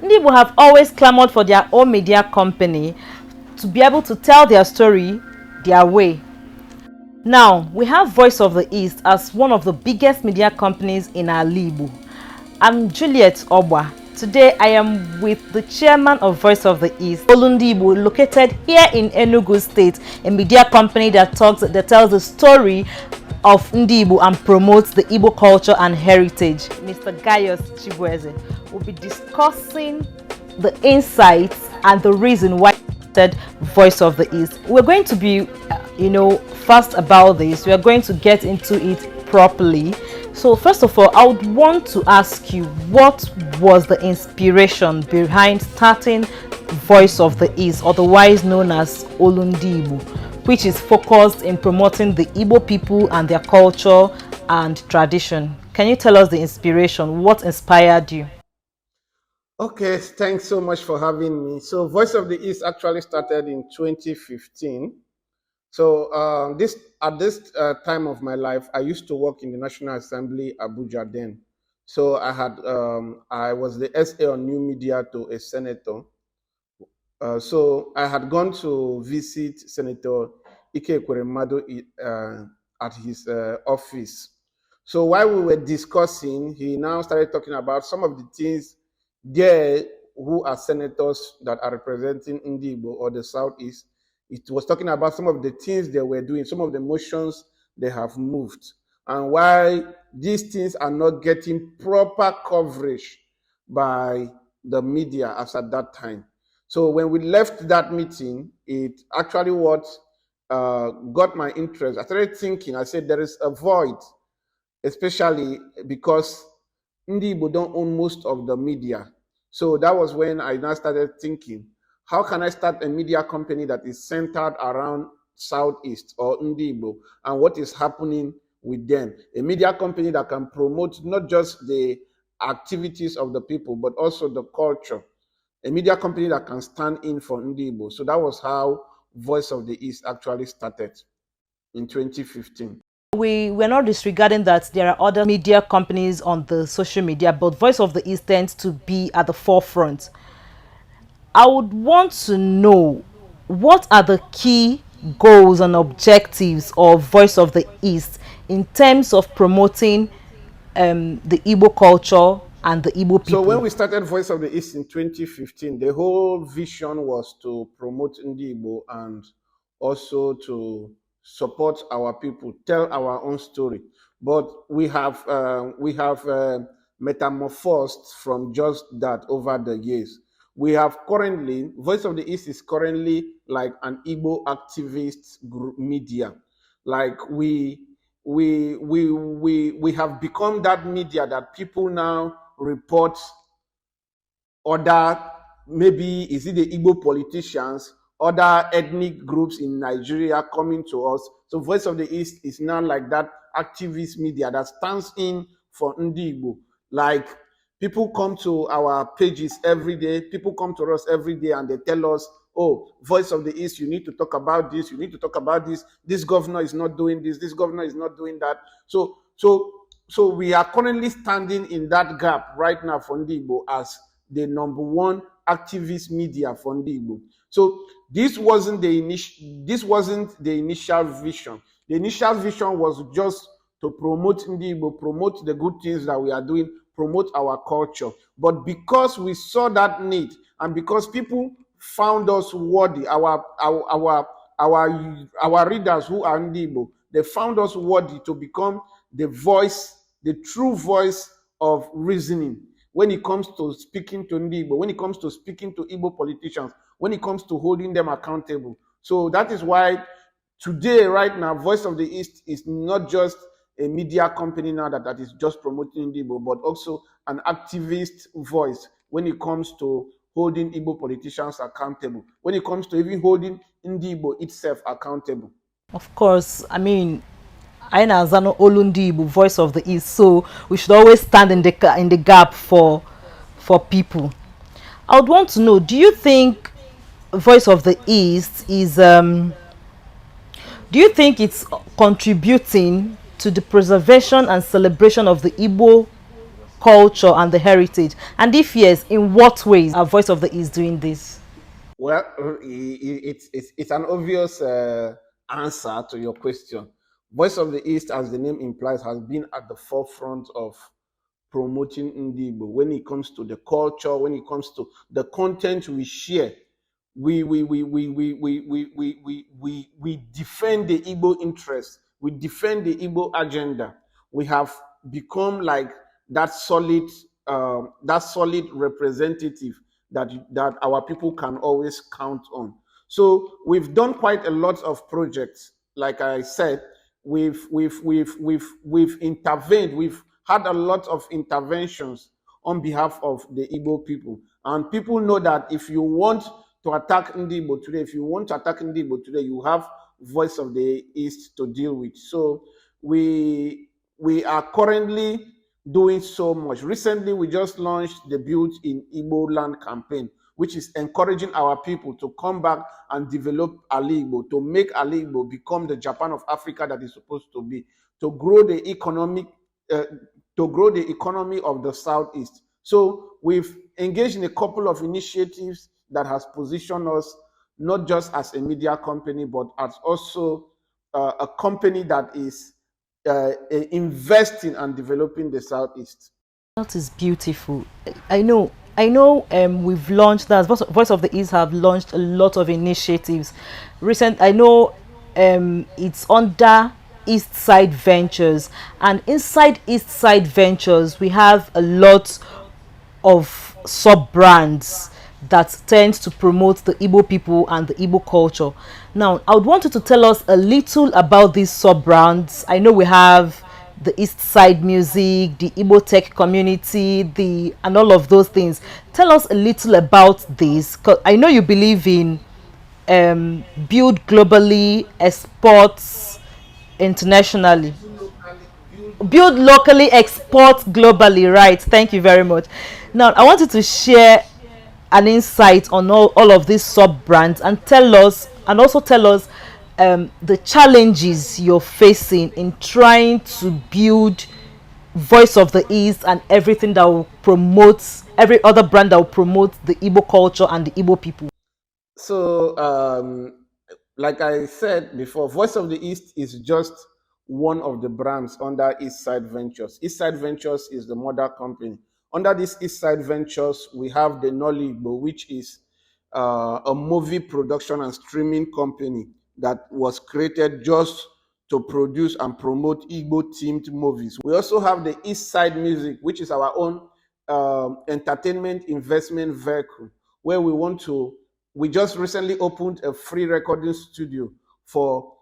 Igbo have always clamored for their own media company to be able to tell their story their way. Now, we have Voice of the East as one of the biggest media companies in our Igbo. I'm Juliet Obwa. Today, I am with the chairman of Voice of the East, Olundibo, located here in Enugu State, a media company that tells the story of Ndibo and promotes the Igbo culture and heritage. Mr. Gaius Chibueze will be discussing the insights and the reason why said Voice of the East. We're going to be fast about this. We are going to get into it properly. So first of all, I would want to ask you, what was the inspiration behind starting Voice of the East, otherwise known as Olundibo, which is focused in promoting the Igbo people and their culture and tradition? Can you tell us the inspiration? What inspired you? Okay, thanks so much for having me. So Voice of the East actually started in 2015. So at this time of my life, I used to work in the National Assembly, Abuja then. So I was the SA on new media to a senator. So I had gone to visit Senator Ike Ekweremadu at his office. So while we were discussing, he now started talking about some of the things there who are senators that are representing Igbo or the Southeast. It was talking about some of the things they were doing, some of the motions they have moved, and why these things are not getting proper coverage by the media as at that time. So when we left that meeting, it actually got my interest. I started thinking, I said, there is a void, especially because Igbo don't own most of the media. So that was when I now started thinking, how can I start a media company that is centered around Southeast or Igbo and what is happening with them? A media company that can promote not just the activities of the people, but also the culture. A media company that can stand in for Igbo. So that was how Voice of the East actually started in 2015. We're not disregarding that there are other media companies on the social media, but Voice of the East tends to be at the forefront. I would want to know, what are the key goals and objectives of Voice of the East in terms of promoting the Igbo culture and the Igbo people? So when we started Voice of the East in 2015, the whole vision was to promote Igbo and also to support our people, tell our own story. But we have metamorphosed from just that over the years. We have currently, Voice of the East is currently like an Igbo activist group media. Like we have become that media that people now report other, maybe is it the Igbo politicians, other ethnic groups in Nigeria coming to us. So Voice of the East is now like that activist media that stands in for Igbo. Like, people come to our pages every day. People come to us every day and they tell us, oh, Voice of the East, you need to talk about this. You need to talk about this. This governor is not doing this. This governor is not doing that. So we are currently standing in that gap right now for Igbo as the number one activist media for Igbo. So this wasn't the initial vision. The initial vision was just to promote Igbo, promote the good things that we are doing, promote our culture. But because we saw that need and because people found us worthy, our readers who are Igbo, they found us worthy to become the voice, the true voice of reasoning when it comes to speaking to Igbo, when it comes to speaking to Igbo politicians, when it comes to holding them accountable. So that is why today, right now, Voice of the East is not just a media company now that is just promoting Igbo, but also an activist voice when it comes to holding Igbo politicians accountable, when it comes to even holding Igbo itself accountable. Of course, I mean, I know Zano Olundibo, Voice of the East, so we should always stand in the gap for people. I would want to know, do you think Voice of the East is do you think it's contributing to the preservation and celebration of the Igbo culture, and the heritage? And if yes, in what ways are Voice of the East doing this? Well, it's an obvious answer to your question. Voice of the East, as the name implies, has been at the forefront of promoting Igbo when it comes to the culture, when it comes to the content we share. We defend the Igbo interest. We defend the Igbo agenda. We have become like that solid representative that our people can always count on. So we've done quite a lot of projects. Like I said, we've intervened. We've had a lot of interventions on behalf of the Igbo people. And people know that if you want to attack Igbo today, if you want to attack Igbo today, you have Voice of the East to deal with. So we are currently doing so much. Recently, we just launched the Build in Igbo Land campaign, which is encouraging our people to come back and develop Ali Igbo, to make Ali Igbo become the Japan of Africa that is supposed to be, to grow the economy of the Southeast. So we've engaged in a couple of initiatives that has positioned us not just as a media company, but as also a company that is investing and developing the Southeast. That is beautiful. I know. We've launched that. Voice of the East have launched a lot of initiatives. I know, it's under East Side Ventures, and inside East Side Ventures, we have a lot of sub brands that tend to promote the Igbo people and the Igbo culture. Now, I would want you to tell us a little about these sub brands. I know we have the East Side Music, the Igbo Tech Community, and all of those things. Tell us a little about this, because I know you believe in build globally, exports internationally. Build locally, export globally, right? Thank you very much. Now I wanted to share an insight on all of these sub brands, and also tell us the challenges you're facing in trying to build Voice of the East and everything that will promote, every other brand that will promote the Igbo culture and the Igbo people. So, like I said before, Voice of the East is just one of the brands under East Side Ventures. East Side Ventures is the mother company. Under this East Side Ventures, we have the Nollywood, which is a movie production and streaming company that was created just to produce and promote Igbo themed movies. We also have the East Side Music, which is our own entertainment investment vehicle, where we just recently opened a free recording studio for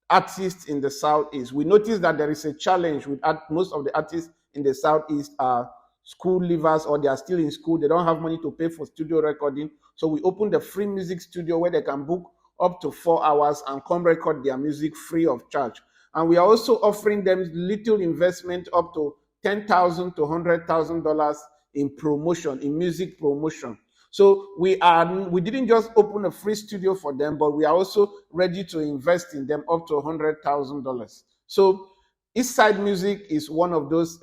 artists in the Southeast. We noticed that there is a challenge with most of the artists in the Southeast are school leavers, or they are still in school. They don't have money to pay for studio recording. So we opened a free music studio where they can book up to 4 hours and come record their music free of charge. And we are also offering them little investment up to $10,000 to $100,000 in promotion, in music promotion. So we didn't just open a free studio for them, but we are also ready to invest in them up to $100,000. So East Side Music is one of those.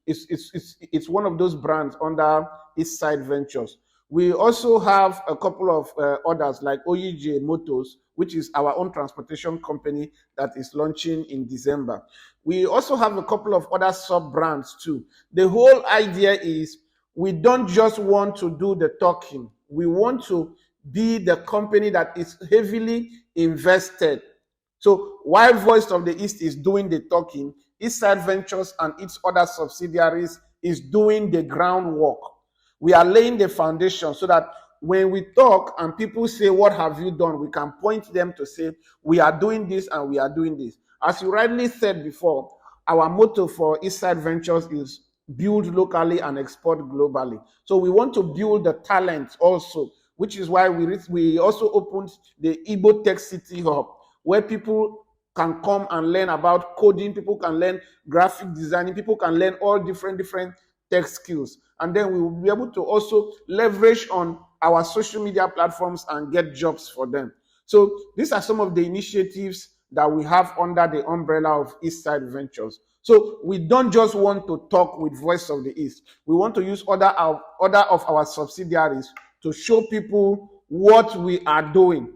It's one of those brands under East Side Ventures. We also have a couple of others like OEJ Motors, which is our own transportation company that is launching in December. We also have a couple of other sub brands too. The whole idea is we don't just want to do the talking. We want to be the company that is heavily invested. So while Voice of the East is doing the talking, East Side Ventures and its other subsidiaries is doing the groundwork. We are laying the foundation so that when we talk and people say, "What have you done?" we can point them to say, "We are doing this and we are doing this." As you rightly said before, our motto for East Side Ventures is build locally and export globally. So we want to build the talent also, which is why we also opened the Igbo Tech City Hub, where people can come and learn about coding, people can learn graphic designing, people can learn all different tech skills. And then we will be able to also leverage on our social media platforms and get jobs for them. So these are some of the initiatives that we have under the umbrella of East Side Ventures. So we don't just want to talk with Voice of the East. We want to use other of our subsidiaries to show people what we are doing.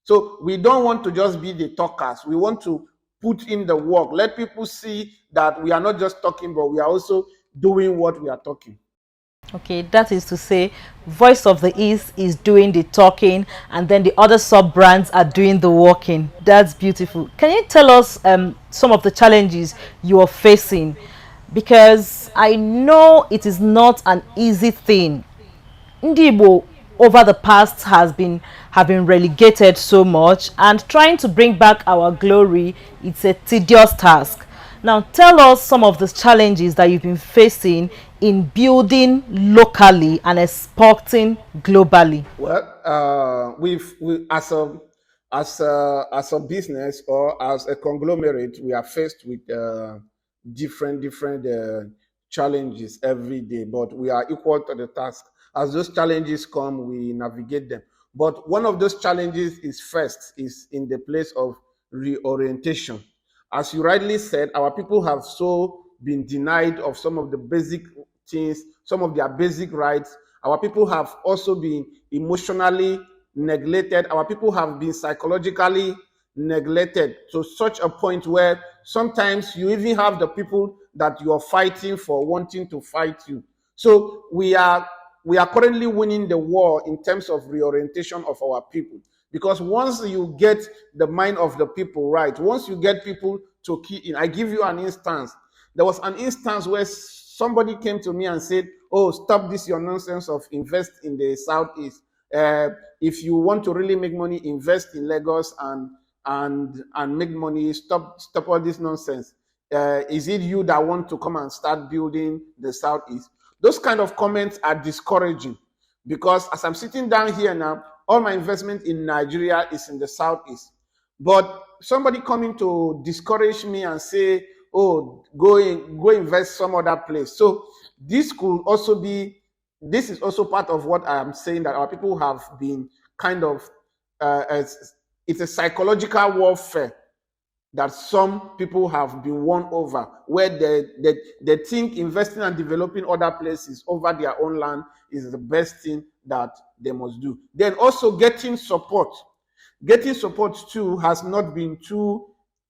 So we don't want to just be the talkers. We want to put in the work. Let people see that we are not just talking, but we are also doing what we are talking. Okay, that is to say, Voice of the East is doing the talking, and then the other sub brands are doing the walking. That's beautiful. Can you tell us some of the challenges you are facing? Because I know it is not an easy thing. Ndị Igbo over the past have been relegated so much, and trying to bring back our glory, it's a tedious task. Now tell us some of the challenges that you've been facing in building locally and exporting globally. Well, we as a business or as a conglomerate, we are faced with different challenges every day, but we are equal to the task. As those challenges come, we navigate them. But one of those challenges is in the place of reorientation. As you rightly said, our people have so been denied of some of the basic things, some of their basic rights. Our people have also been emotionally neglected. Our people have been psychologically neglected to such a point where sometimes you even have the people that you are fighting for wanting to fight you. So we are currently winning the war in terms of reorientation of our people. Because once you get the mind of the people right, once you get people to key in, I give you an instance. There was an instance where somebody came to me and said, "Oh, stop this your nonsense of invest in the southeast. If you want to really make money, invest in Lagos and make money. Stop all this nonsense. Is it you that want to come and start building the southeast?" Those kind of comments are discouraging, because as I'm sitting down here now, all my investment in Nigeria is in the southeast. But somebody coming to discourage me and say, "Oh, go invest some other place." So this is also part of what I am saying, that our people have been kind of it's a psychological warfare that some people have been won over, where they think investing and developing other places over their own land is the best thing that they must do. Then also getting support. Getting support too has not been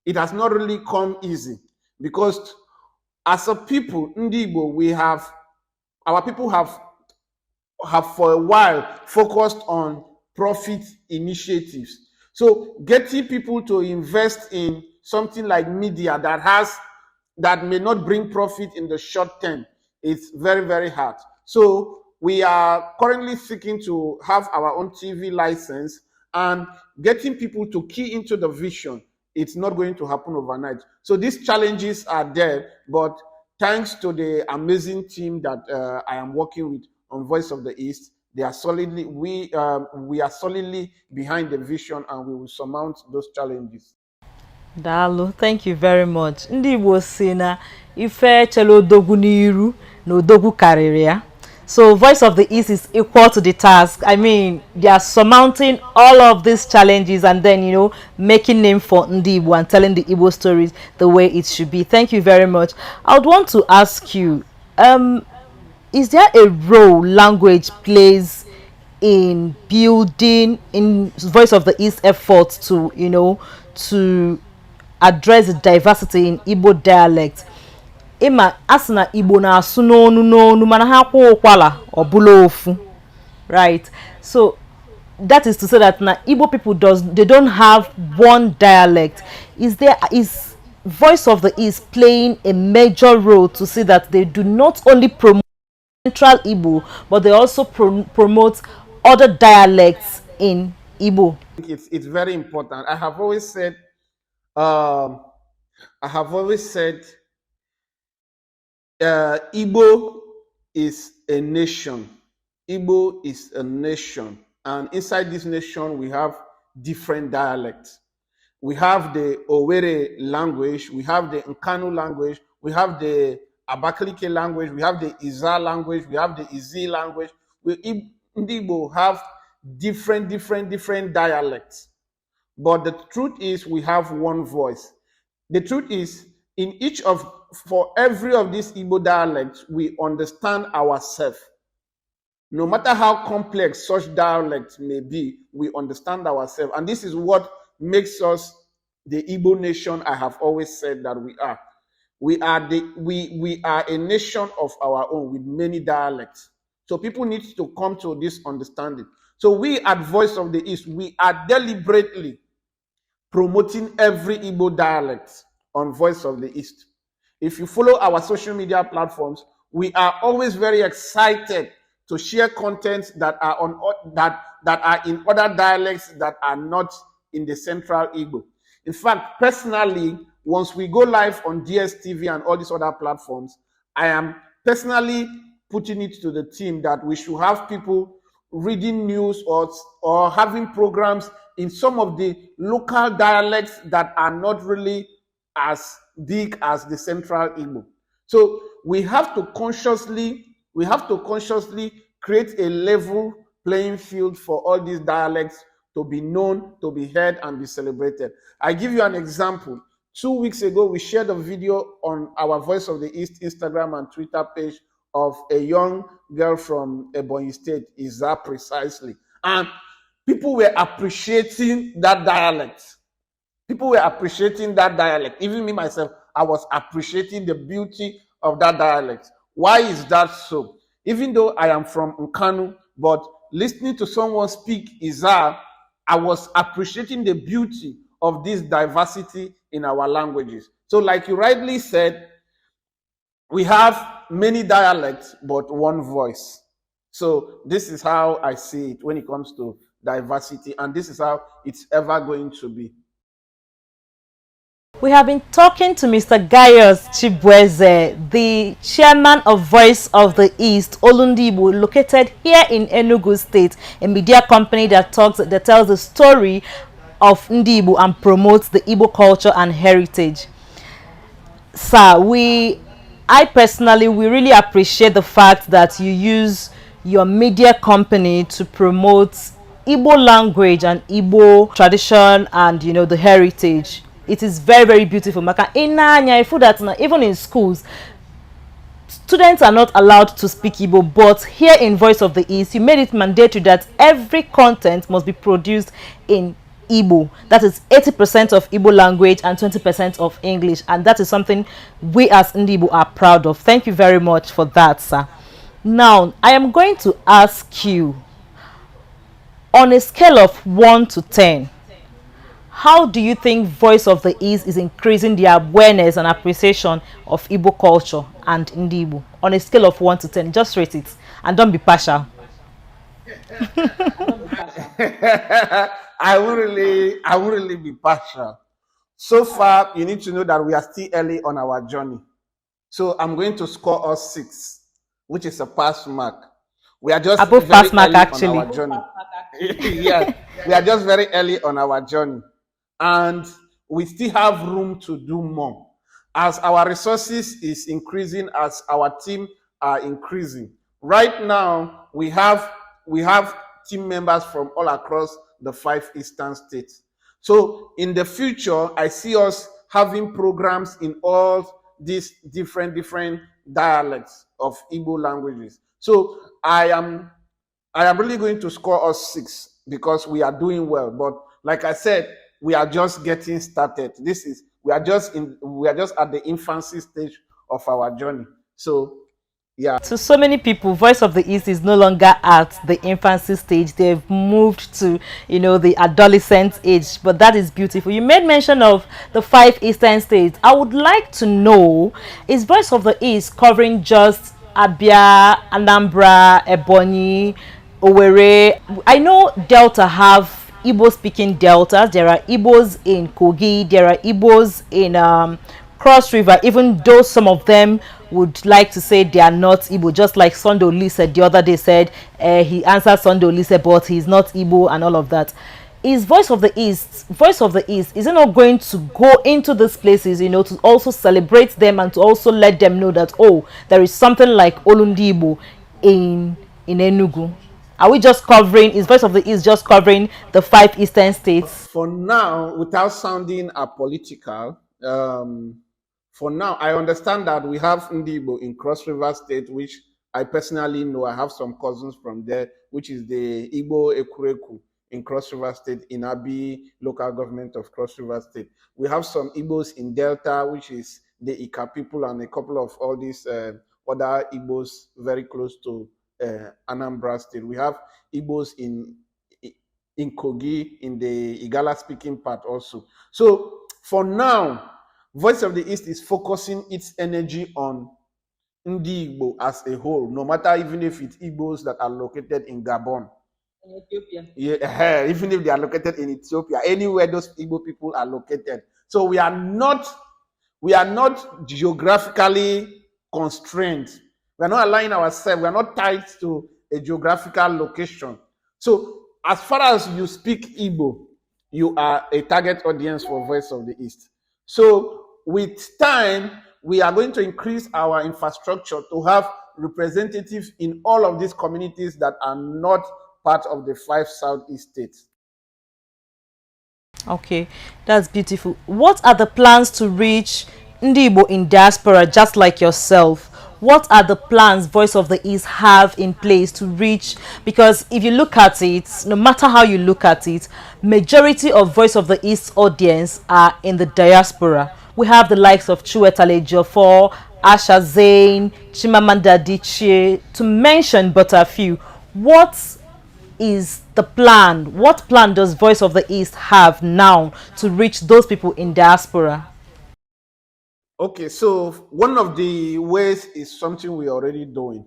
it has not really come easy, because as a people, Ndi Igbo, our people have for a while focused on profit initiatives. So getting people to invest in something like media that may not bring profit in the short term, it's very, very hard. So we are currently seeking to have our own TV license, and getting people to key into the vision, it's not going to happen overnight. So these challenges are there, but thanks to the amazing team that I am working with on Voice of the East, they are solidly we are solidly behind the vision, and we will surmount those challenges. Daalụ, thank you very much. Ndị Igbo si na ife chela odogwu n'iru na odogwu karịrị ya. So Voice of the East is equal to the task. I mean, they are surmounting all of these challenges, and then, making name for Ndi Igbo and telling the Igbo stories the way it should be. Thank you very much. I would want to ask you, is there a role language plays in building in Voice of the East efforts to to address the diversity in Igbo dialect? Ima asina Igbo na asu n'onu mana ha kwa ụkwala ọbụla ofu, right? So that is to say that na Igbo people they don't have one dialect. Is Voice of the East playing a major role to see that they do not only promote Central Igbo, but they also promote other dialects in Igbo? It's very important. I have always said, um, Igbo is a nation. Igbo is a nation, and inside this nation we have different dialects. We have the Owerri language, we have the Nkanu language, we have the Abakaliki language, we have the Iza language, we have the Izi language. Igbo have different dialects. But the truth is we have one voice. The truth is in each of for every of these Igbo dialects, we understand ourselves. No matter how complex such dialects may be, we understand ourselves. And this is what makes us the Igbo nation I have always said that we are. We are a nation of our own with many dialects. So people need to come to this understanding. So we at Voice of the East, we are deliberately promoting every Igbo dialect on Voice of the East. If you follow our social media platforms, we are always very excited to share content that are in other dialects that are not in the central Igbo. In fact, personally, once we go live on DSTV and all these other platforms, I am personally putting it to the team that we should have people reading news or having programs in some of the local dialects that are not really as big as the central Igbo. So we have to consciously create a level playing field for all these dialects to be known, to be heard, and be celebrated. I give you an example. 2 weeks ago, we shared a video on our Voice of the East Instagram and Twitter page of a young girl from Ebonyi State, Iza precisely. And people were appreciating that dialect. People were appreciating that dialect. Even me, myself, I was appreciating the beauty of that dialect. Why is that so? Even though I am from Nkanu, but listening to someone speak Iza, I was appreciating the beauty of this diversity in our languages. So like you rightly said, we have many dialects, but one voice. So this is how I see it when it comes to diversity, and this is how it's ever going to be. We have been talking to Mr. Gaius Chibweze, the chairman of Voice of the East, Olundibo, located here in Enugu State, a media company that tells the story of Ndibo and promotes the Igbo culture and heritage. Sir, I personally, we really appreciate the fact that you use your media company to promote Igbo language and Igbo tradition and, you know, the heritage. It is very, very beautiful. Maka I feel that even in schools, students are not allowed to speak Igbo, but here in Voice of the East, you made it mandatory that every content must be produced in Igbo. That is 80% of Igbo language and 20% of English, and that is something we as Ndibo are proud of. Thank you very much for that, sir. Now, I am going to ask you, on a scale of 1 to 10, how do you think Voice of the East is increasing the awareness and appreciation of Igbo culture and Ndibo? On a scale of 1 to 10, just rate it and don't be partial. I won't really be partial. So far, you need to know that we are still early on our journey. So I'm going to score us 6, which is a pass mark. We are just above very pass mark, early actually. on our journey. Yeah, we are just very early on our journey, and we still have room to do more. As our resources is increasing, as our team are increasing. Right now, we have team members from all across the 5 eastern states. So in the future, I see us having programs in all these different dialects of Igbo languages. So I am really going to score us 6 because we are doing well. But like I said, we are just getting started. We are just at the infancy stage of our journey. So yeah. To so many people, Voice of the East is no longer at the infancy stage. They've moved to, you know, the adolescent age. But that is beautiful. You made mention of the 5 eastern states. I would like to know, is Voice of the East covering just Abia, Anambra, Ebonyi, Owerri? I know Delta have Igbo speaking deltas. There are Igbos in Kogi. There are Igbos in Cross River, even though some of them would like to say they are not Igbo, just like Sunday Lisa the other day said he answered Sunday Lisa, but he's not Igbo and all of that. Is Voice of the East, is it not going to go into these places, you know, to also celebrate them and to also let them know that, oh, there is something like Olundibo in Enugu? Are we just covering, is Voice of the East just covering the 5 eastern states? For now, without sounding apolitical, For now, I understand that we have Igbo in Cross River State, which I personally know. I have some cousins from there, which is the Igbo Ekureku in Cross River State, in Abi local government of Cross River State. We have some Igbos in Delta, which is the Ika people, and a couple of all these other Igbos very close to Anambra State. We have Igbos in Kogi, in the Igala speaking part also. So for now, Voice of the East is focusing its energy on Ndi Igbo as a whole, no matter even if it's Igbos that are located in Gabon. In Ethiopia. Yeah, even if they are located in Ethiopia, anywhere those Igbo people are located. So we are not geographically constrained. We are not allowing ourselves, we are not tied to a geographical location. So as far as you speak Igbo, you are a target audience for Voice of the East. So with time, we are going to increase our infrastructure to have representatives in all of these communities that are not part of the 5 Southeast states. Okay, that's beautiful. What are the plans to reach Ndi Igbo in diaspora, just like yourself? What are the plans Voice of the East have in place to reach? Because if you look at it, no matter how you look at it, majority of Voice of the East audience are in the diaspora. We have the likes of Chiwetel Ejiofor, Asha Zain, Chimamanda Adichie, to mention but a few. What is the plan? What plan does Voice of the East have now to reach those people in diaspora? Okay, so one of the ways is something we're already doing.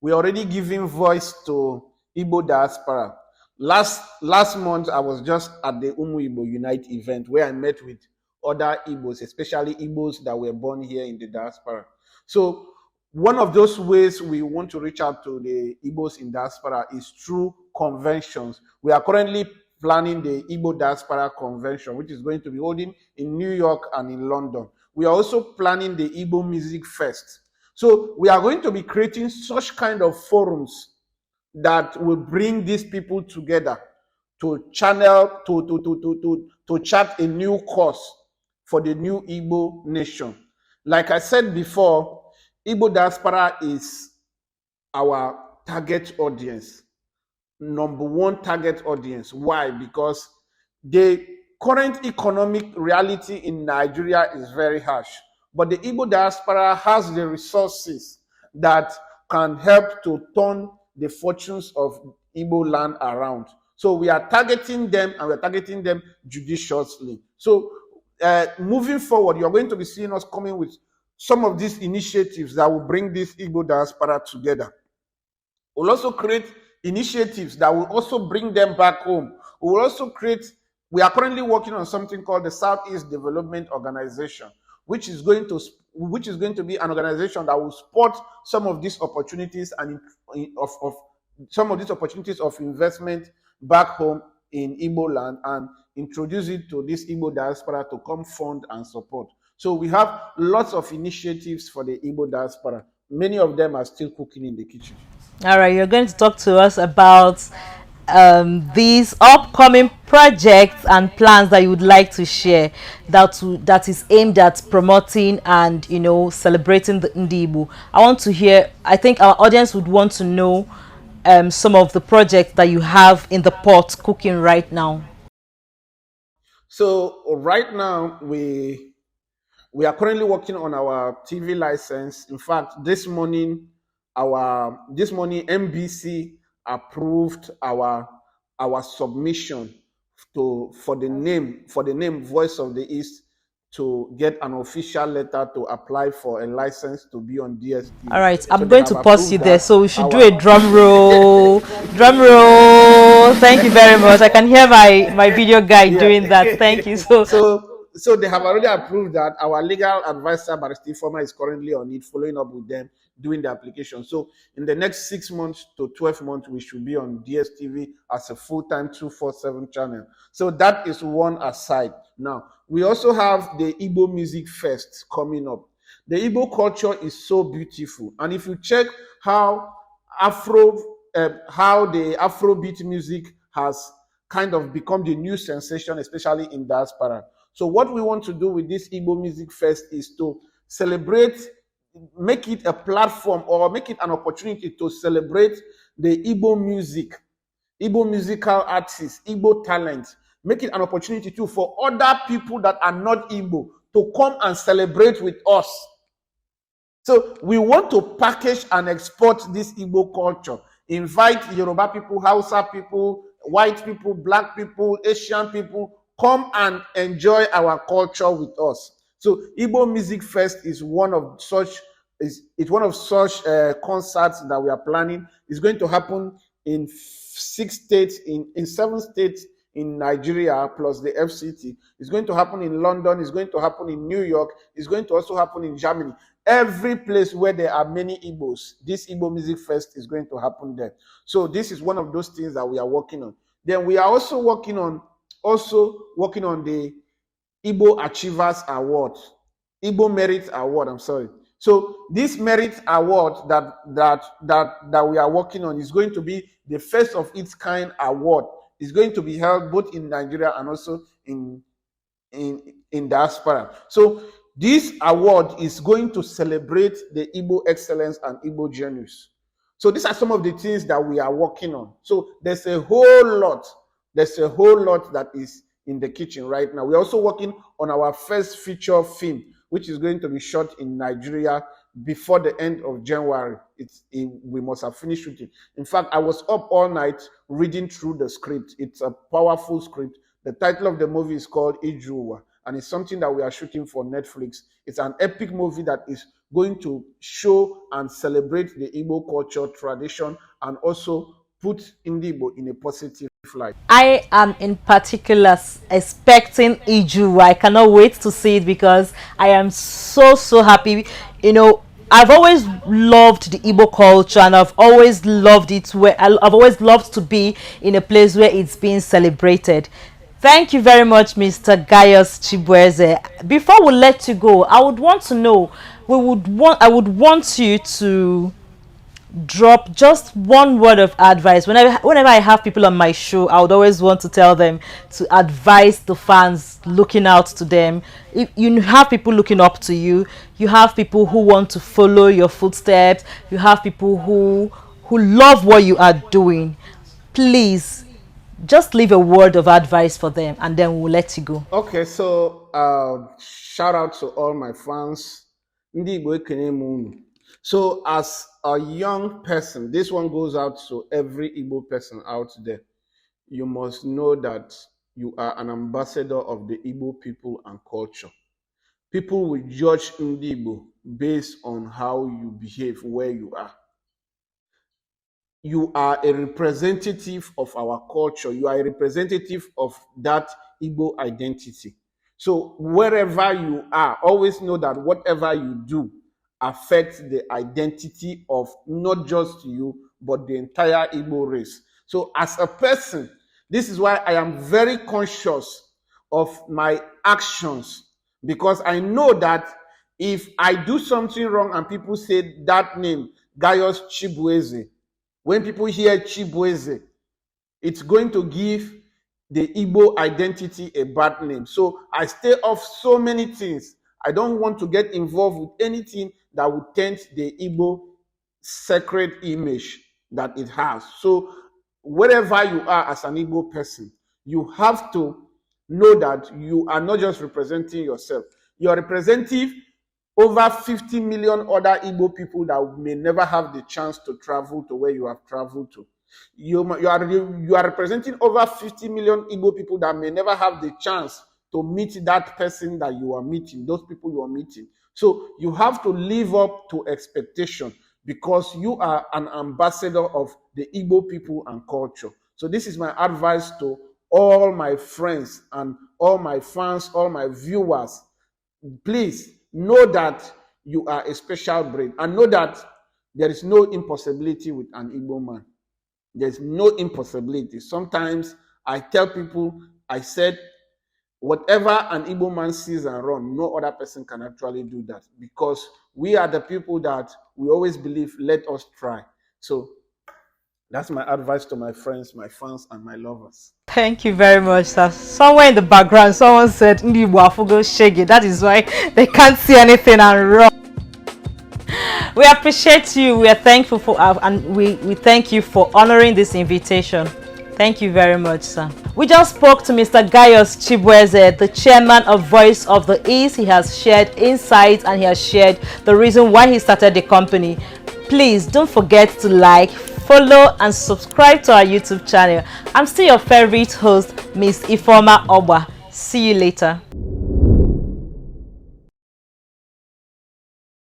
We're already giving voice to Igbo diaspora. Last month, I was just at the Umu Igbo Unite event where I met with other Igbos, especially Igbos that were born here in the diaspora. So one of those ways we want to reach out to the Igbos in diaspora is through conventions. We are currently planning the Igbo Diaspora Convention, which is going to be holding in New York and in London. We are also planning the Igbo Music Fest. So we are going to be creating such kind of forums that will bring these people together to channel, to chart a new course for the new Igbo nation. Like I said before, Igbo diaspora is our target audience, number one target audience. Why? Because the current economic reality in Nigeria is very harsh, but the Igbo diaspora has the resources that can help to turn the fortunes of Igbo land around. So we are targeting them, and we're targeting them judiciously. So moving forward, you're going to be seeing us coming with some of these initiatives that will bring this Igbo diaspora together. We'll also create initiatives that will also bring them back home. We are currently working on something called the Southeast Development Organization, which is going to be an organization that will support some of these opportunities and of some of these opportunities of investment back home in Igbo land, and introduce it to this Igbo diaspora to come fund and support. So we have lots of initiatives for the Igbo diaspora. Many of them are still cooking in the kitchen. All right, you're going to talk to us about these upcoming projects and plans that you would like to share that is aimed at promoting and celebrating the Ndi Igbo. I think our audience would want to know some of the projects that you have in the pot cooking right now. So right now we are currently working on our TV license. In fact, this morning NBC approved our submission for the name Voice of the East, to get an official letter to apply for a license to be on DSTV. All right, I'm going to pause you there. So we should do a drum roll. Drum roll. Thank you very much. I can hear my video guy doing that. Thank you. So they have already approved that. Our legal advisor, Barrister Informa, is currently on it, following up with them, doing the application. So in the next 6 months to 12 months, we should be on DSTV as a full-time 247 channel. So that is one aside. Now, we also have the Igbo Music Fest coming up. The Igbo culture is so beautiful. And if you check how the Afrobeat music has kind of become the new sensation, especially in diaspora. So what we want to do with this Igbo Music Fest is to celebrate, make it a platform or make it an opportunity to celebrate the Igbo music, Igbo musical artists, Igbo talent. Make it an opportunity too for other people that are not Igbo to come and celebrate with us. So we want to package and export this Igbo culture. Invite Yoruba people, Hausa people, white people, black people, Asian people, come and enjoy our culture with us. So Igbo Music Fest is one of such concerts that we are planning. It's going to happen in 6 states, in 7 states in Nigeria plus the FCT. It's going to happen in London. It's going to happen in New York. It's going to also happen in Germany. Every place where there are many Igbos, this Igbo Music Fest is going to happen there. So this is one of those things that we are working on. Then we are also working on the Igbo Achievers Award, Igbo Merit Award. I'm sorry. So this Merit Award that we are working on is going to be the first of its kind award. It's going to be held both in Nigeria and also in diaspora. So this award is going to celebrate the Igbo excellence and Igbo genius. So these are some of the things that we are working on. So there's a whole lot that is in the kitchen right now. We're also working on our first feature film, which is going to be shot in Nigeria before the end of January. We must have finished shooting. In fact, I was up all night reading through the script. It's a powerful script. The title of the movie is called Ijuwa, and it's something that we are shooting for Netflix. It's an epic movie that is going to show and celebrate the Igbo culture, tradition, and also put Igbo in a positive light. I am in particular expecting Iju. I cannot wait to see it because I am so happy. You know, I've always loved the Igbo culture, and I've always loved it where I've always loved to be in a place where it's being celebrated. Thank you very much, Mr. Gaius Chibueze. Before we let you go, I would want to know, I would want you to drop just one word of advice. Whenever I have people on my show, I would always want to tell them to advise the fans looking out to them. If you have people looking up to you, you have people who want to follow your footsteps, you have people who love what you are doing. Please just leave a word of advice for them, and then we'll let you go. Okay, so shout out to all my fans. Ndị Igbo ekene m unu. So as a young person, this one goes out to every Igbo person out there. You must know that you are an ambassador of the Igbo people and culture. People will judge Ndị Igbo based on how you behave where you are. You are a representative of our culture. You are a representative of that Igbo identity. So wherever you are, always know that whatever you do affects the identity of not just you, but the entire Igbo race. So as a person, this is why I am very conscious of my actions, because I know that if I do something wrong and people say that name, Gaius Chibueze, when people hear Chibueze, it's going to give the Igbo identity a bad name. So I stay off so many things. I don't want to get involved with anything that would taint the Igbo sacred image that it has. So wherever you are as an Igbo person, you have to know that you are not just representing yourself. You are representing over 50 million other Igbo people that may never have the chance to travel to where you have traveled to. You are representing over 50 million Igbo people that may never have the chance to meet that person that you are meeting, those people you are meeting. So you have to live up to expectation because you are an ambassador of the Igbo people and culture. So this is my advice to all my friends and all my fans, all my viewers. Please know that you are a special breed and know that there is no impossibility with an Igbo man. There's no impossibility. Sometimes I tell people, I said, whatever an Igbo man sees and run, no other person can actually do that because we are the people that we always believe, let us try. So that's my advice to my friends, my fans, and my lovers. Thank you very much, sir. Somewhere in the background, someone said, Ndi Wafugo Shege. That is why they can't see anything and run. We appreciate you. We are thankful for and we thank you for honoring this invitation. Thank you very much, sir. We just spoke to Mr. Gaius Chibweze, the chairman of Voice of the East. He has shared insights and he has shared the reason why he started the company. Please don't forget to like, follow and subscribe to our YouTube channel. I'm still your favorite host, Miss Ifoma Oba. See you later.